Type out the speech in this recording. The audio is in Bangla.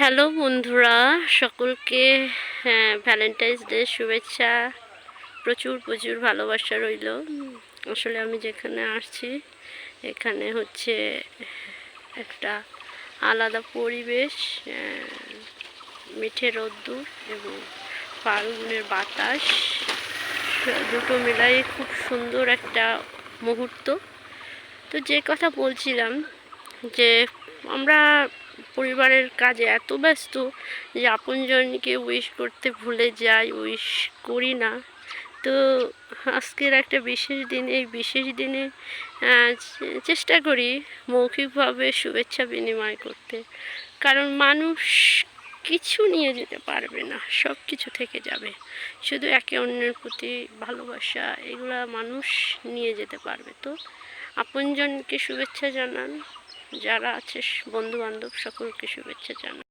হ্যালো বন্ধুরা, সকলকে ভ্যালেন্টাইন্স ডে শুভেচ্ছা। প্রচুর প্রচুর ভালোবাসা রইল। আসলে আমি যেখানে আসছি এখানে হচ্ছে একটা আলাদা পরিবেশ, মিঠে রোদ্দুর এবং ফাল্গুনের বাতাস, দুটো মিলাই খুব সুন্দর একটা মুহূর্ত। তো যে কথা বলছিলাম যে আমরা পরিবারের কাজে এত ব্যস্ত যে আপনজনকে উইশ করতে ভুলে যাই, উইশ করি না। তো আজকের একটা বিশেষ দিন, এই বিশেষ দিনে চেষ্টা করি মৌখিকভাবে শুভেচ্ছা বিনিময় করতে, কারণ মানুষ কিছু নিয়ে যেতে পারবে না, সব কিছু থেকে যাবে, শুধু একে অন্যের প্রতি ভালোবাসা এগুলা মানুষ নিয়ে যেতে পারবে। তো আপনজনকে শুভেচ্ছা জানান, যারা আছে বন্ধু বান্ধব সকলকে শুভেচ্ছা জানান।